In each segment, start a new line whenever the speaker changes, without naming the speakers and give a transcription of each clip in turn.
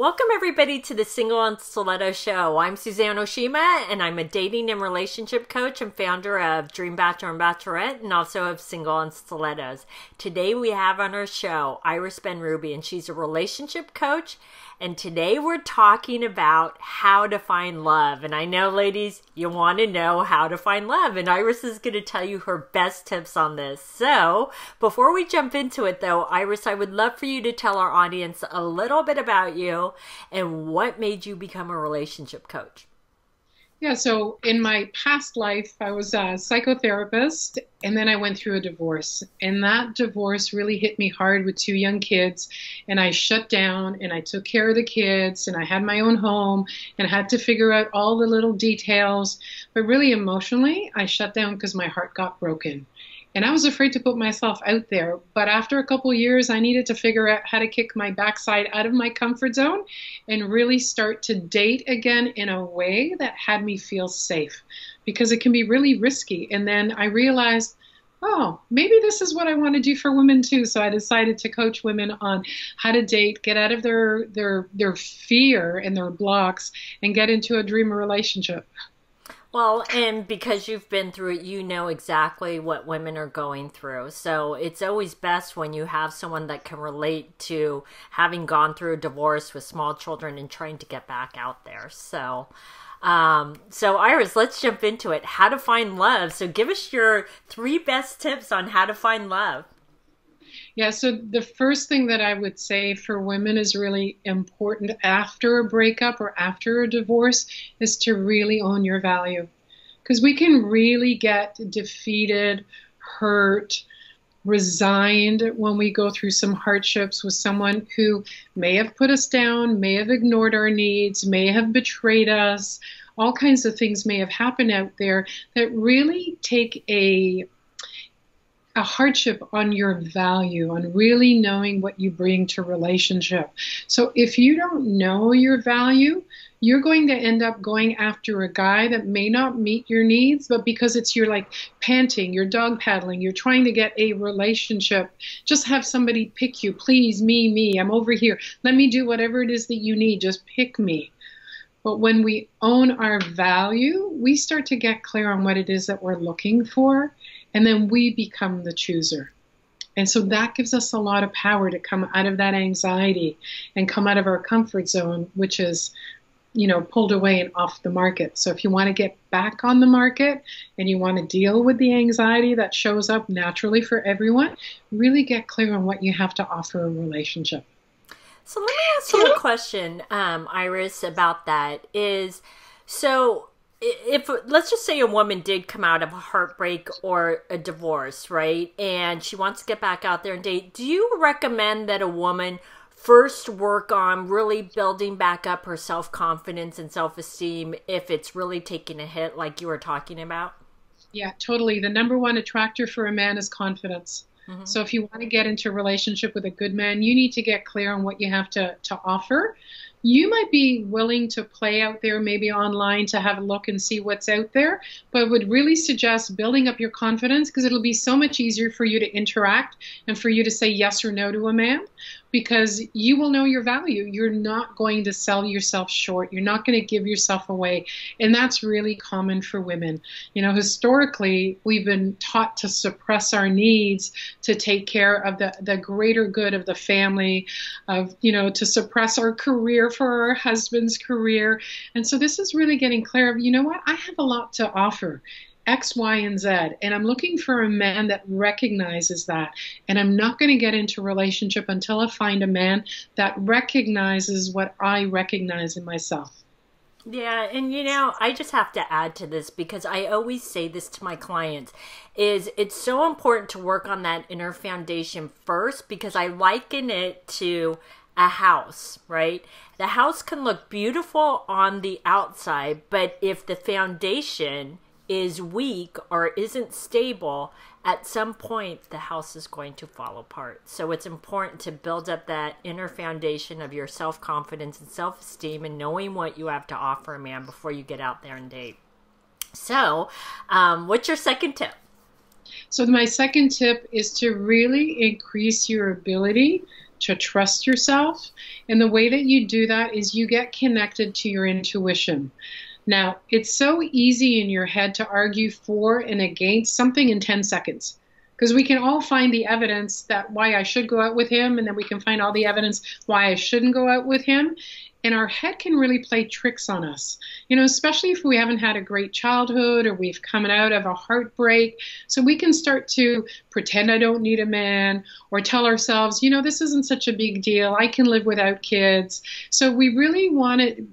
Welcome everybody to the Single and Stiletto Show. I'm Suzanne Oshima and I'm a dating and relationship coach and founder of Dream Bachelor and Bachelorette and also of Single and Stilettos. Today we have on our show Iris Benrubi, and she's a relationship coach, and today we're talking about how to find love. And I know, ladies, you want to know how to find love, and Iris is going to tell you her best tips on this. So before we jump into it though, Iris, I would love for you to tell our audience a little bit about you and what made you become a relationship coach.
Yeah, so in my past life, I was a psychotherapist, and then I went through a divorce. And that divorce really hit me hard with two young kids, and I shut down, and I took care of the kids, and I had my own home, and I had to figure out all the little details. But really emotionally, I shut down because my heart got broken. And I was afraid to put myself out there. But after a couple years, I needed to figure out how to kick my backside out of my comfort zone and really start to date again in a way that had me feel safe, because it can be really risky. And then I realized, oh, maybe this is what I want to do for women too. So I decided to coach women on how to date, get out of their fear and their blocks, and get into a dream relationship.
Well, and because you've been through it, you know exactly what women are going through. So it's always best when you have someone that can relate to having gone through a divorce with small children and trying to get back out there. So Iris, let's jump into it. How to find love. So give us your 3 best tips on how to find love.
Yeah, so the first thing that I would say for women is really important after a breakup or after a divorce is to really own your value. Because we can really get defeated, hurt, resigned when we go through some hardships with someone who may have put us down, may have ignored our needs, may have betrayed us. All kinds of things may have happened out there that really take a hardship on your value, on really knowing what you bring to relationship. So if you don't know your value, you're going to end up going after a guy that may not meet your needs, but because you're like panting, you're dog paddling, you're trying to get a relationship, just have somebody pick you. Please, me, I'm over here. Let me do whatever it is that you need. Just pick me. But when we own our value, we start to get clear on what it is that we're looking for. And then we become the chooser. And so that gives us a lot of power to come out of that anxiety and come out of our comfort zone, which is, pulled away and off the market. So if you want to get back on the market and you want to deal with the anxiety that shows up naturally for everyone, really get clear on what you have to offer a relationship.
So let me ask you a question, Iris, about that if let's just say a woman did come out of a heartbreak or a divorce, right? And she wants to get back out there and date. Do you recommend that a woman first work on really building back up her self-confidence and self-esteem if it's really taking a hit like you were talking about?
Yeah, totally. The number one attractor for a man is confidence. Mm-hmm. So if you want to get into a relationship with a good man, you need to get clear on what you have to offer. You might be willing to play out there, maybe online, to have a look and see what's out there, but I would really suggest building up your confidence, because it'll be so much easier for you to interact and for you to say yes or no to a man, because you will know your value. You're not going to sell yourself short. You're not going to give yourself away. And that's really common for women. Historically, we've been taught to suppress our needs to take care of the greater good of the family, to suppress our career for our husband's career. And so this is really getting clear of, what, I have a lot to offer. X, Y, and Z. And I'm looking for a man that recognizes that. And I'm not going to get into a relationship until I find a man that recognizes what I recognize in myself.
Yeah, and I just have to add to this, because I always say this to my clients, is it's so important to work on that inner foundation first, because I liken it to a house, right? The house can look beautiful on the outside, but if the foundation is weak or isn't stable, at some point the house is going to fall apart. So it's important to build up that inner foundation of your self-confidence and self-esteem and knowing what you have to offer a man before you get out there and date. So what's your second tip?
So my second tip is to really increase your ability to trust yourself. And the way that you do that is you get connected to your intuition. Now, it's so easy in your head to argue for and against something in 10 seconds. Because we can all find the evidence that why I should go out with him, and then we can find all the evidence why I shouldn't go out with him. And our head can really play tricks on us, especially if we haven't had a great childhood or we've come out of a heartbreak. So we can start to pretend I don't need a man, or tell ourselves, this isn't such a big deal. I can live without kids. So we really want it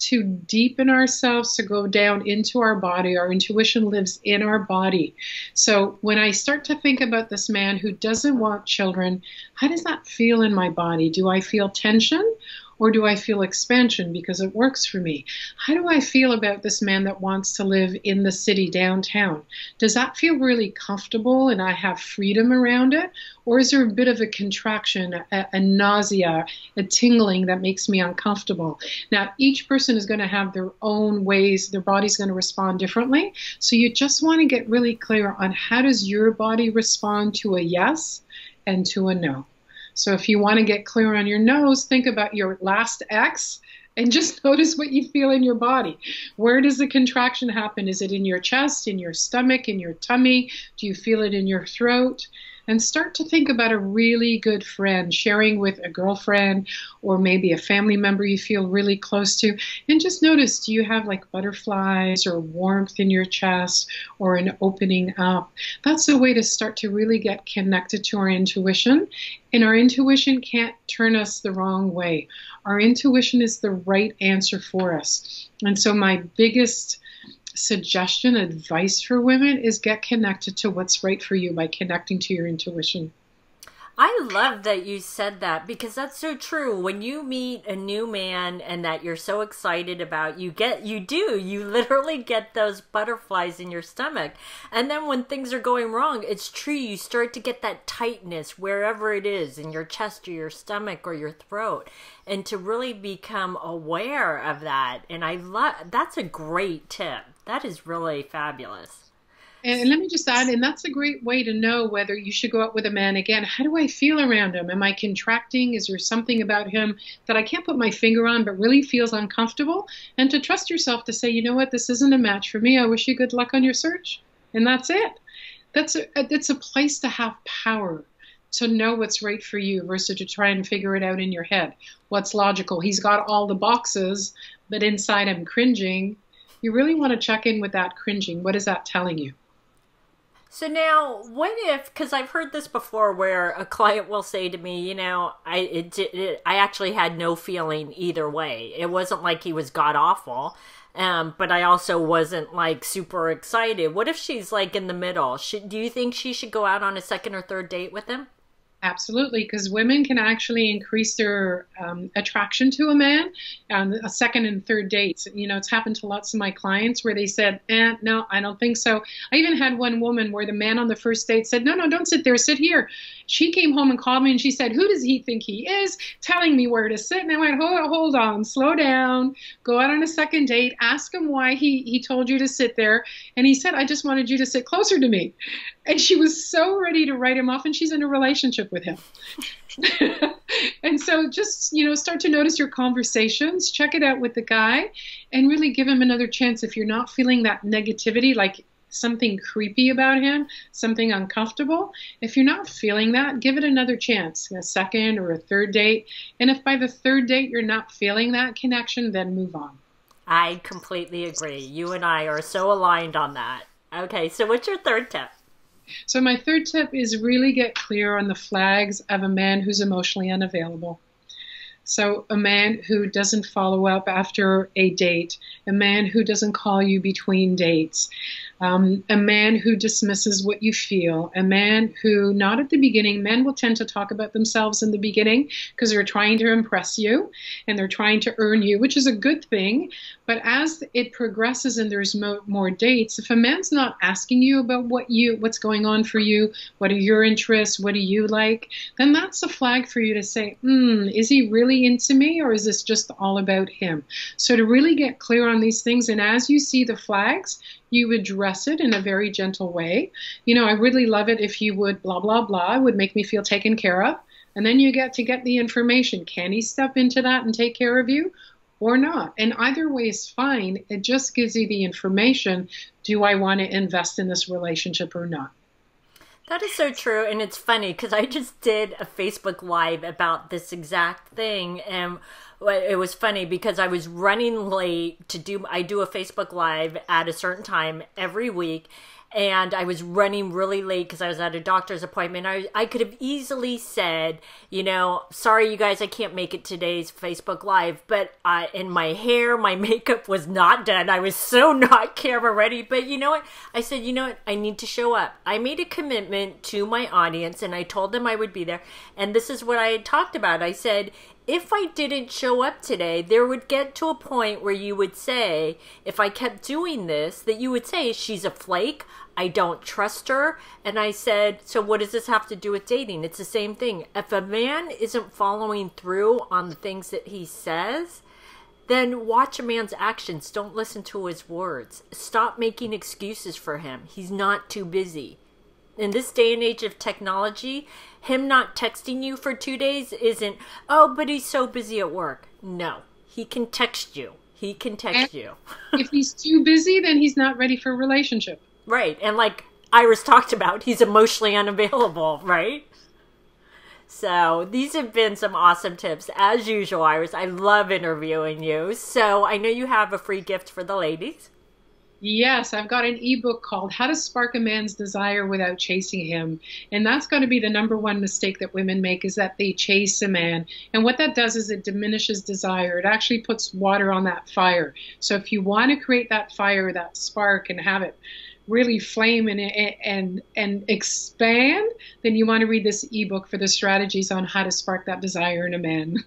to deepen ourselves, to go down into our body. Our intuition lives in our body. So when I start to think about this man who doesn't want children, how does that feel in my body? Do I feel tension? Or do I feel expansion because it works for me? How do I feel about this man that wants to live in the city downtown? Does that feel really comfortable and I have freedom around it? Or is there a bit of a contraction, a nausea, a tingling that makes me uncomfortable? Now, each person is going to have their own ways, their body's going to respond differently. So you just want to get really clear on how does your body respond to a yes and to a no. So if you want to get clear on your nose, think about your last ex and just notice what you feel in your body. Where does the contraction happen? Is it in your chest, in your stomach, in your tummy? Do you feel it in your throat? And start to think about a really good friend, sharing with a girlfriend or maybe a family member you feel really close to. And just notice, do you have like butterflies or warmth in your chest or an opening up? That's a way to start to really get connected to our intuition. And our intuition can't turn us the wrong way. Our intuition is the right answer for us. And so my biggest suggestion, advice for women is get connected to what's right for you by connecting to your intuition.
I love that you said that, because that's so true. When you meet a new man and that you're so excited about, you literally get those butterflies in your stomach. And then when things are going wrong, it's true, you start to get that tightness wherever it is, in your chest or your stomach or your throat, and to really become aware of that. And that's a great tip. That is really fabulous.
And let me just add, and that's a great way to know whether you should go out with a man again. How do I feel around him? Am I contracting? Is there something about him that I can't put my finger on but really feels uncomfortable? And to trust yourself to say, you know what, this isn't a match for me. I wish you good luck on your search. And that's it. It's a place to have power, to know what's right for you versus to try and figure it out in your head. What's logical? He's got all the boxes, but inside I'm cringing. You really want to check in with that cringing. What is that telling you?
So now, what if, because I've heard this before where a client will say to me, I actually had no feeling either way. It wasn't like he was god-awful, but I also wasn't like super excited. What if she's like in the middle? Do you think she should go out on a second or third date with him?
Absolutely, because women can actually increase their attraction to a man on a second and third dates. It's happened to lots of my clients where they said, no, I don't think so. I even had one woman where the man on the first date said, no, don't sit there, sit here. She came home and called me and she said, who does he think he is, telling me where to sit? And I went, hold on, slow down, go out on a second date, ask him why he told you to sit there. And he said, I just wanted you to sit closer to me. And she was so ready to write him off, and she's in a relationship with him. And so just, start to notice your conversations, check it out with the guy, and really give him another chance. If you're not feeling that negativity, like something creepy about him, something uncomfortable, if you're not feeling that, give it another chance, a second or a third date. And if by the third date you're not feeling that connection, then move on.
I completely agree. You and I are so aligned on that. Okay, so what's your third tip?
So my third tip is really get clear on the flags of a man who's emotionally unavailable. So a man who doesn't follow up after a date, a man who doesn't call you between dates, a man who dismisses what you feel, a man who, not at the beginning, men will tend to talk about themselves in the beginning because they're trying to impress you and they're trying to earn you, which is a good thing. But as it progresses and there's more dates, if a man's not asking you about what's going on for you, what are your interests, what do you like, then that's a flag for you to say, is he really into me, or is this just all about him? So to really get clear on these things, and as you see the flags, you address it in a very gentle way. I really love it if you would blah, blah, blah. It would make me feel taken care of. And then you get to get the information. Can he step into that and take care of you or not? And either way is fine. It just gives you the information. Do I want to invest in this relationship or not?
That is so true. And it's funny because I just did a Facebook Live about this exact thing. And it was funny because I was running late I do a Facebook Live at a certain time every week. And I was running really late because I was at a doctor's appointment. I could have easily said, sorry, you guys, I can't make it today's Facebook Live. But in my hair, my makeup was not done. I was so not camera ready. But you know what? I said, I need to show up. I made a commitment to my audience, and I told them I would be there. And this is what I had talked about. I said, if I didn't show up today, there would get to a point where you would say, if I kept doing this, that you would say, she's a flake. I don't trust her. And I said, so what does this have to do with dating? It's the same thing. If a man isn't following through on the things that he says, then watch a man's actions. Don't listen to his words. Stop making excuses for him. He's not too busy. In this day and age of technology, him not texting you for 2 days isn't, oh, but he's so busy at work. No, he can text you. He can text you.
If he's too busy, then he's not ready for a relationship.
Right. And like Iris talked about, he's emotionally unavailable, right? So these have been some awesome tips. As usual, Iris, I love interviewing you. So I know you have a free gift for the ladies.
Yes, I've got an ebook called How to Spark a Man's Desire Without Chasing Him. And that's going to be the number one mistake that women make, is that they chase a man. And what that does is it diminishes desire. It actually puts water on that fire. So if you want to create that fire, that spark, and have it really flame and expand, then you want to read this ebook for the strategies on how to spark that desire in a man.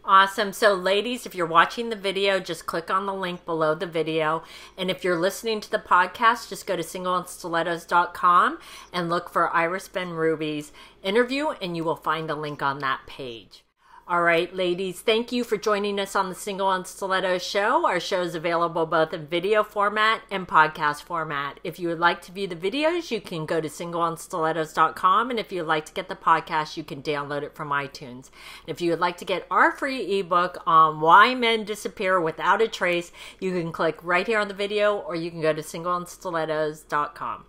Awesome. So ladies, if you're watching the video, just click on the link below the video. And if you're listening to the podcast, just go to singleandstilettos.com and look for Iris Benrubi's interview, and you will find a link on that page. All right, ladies, thank you for joining us on the Single and Stilettos show. Our show is available both in video format and podcast format. If you would like to view the videos, you can go to singleandstilettos.com. And if you would like to get the podcast, you can download it from iTunes. And if you would like to get our free ebook on why men disappear without a trace, you can click right here on the video, or you can go to singleandstilettos.com.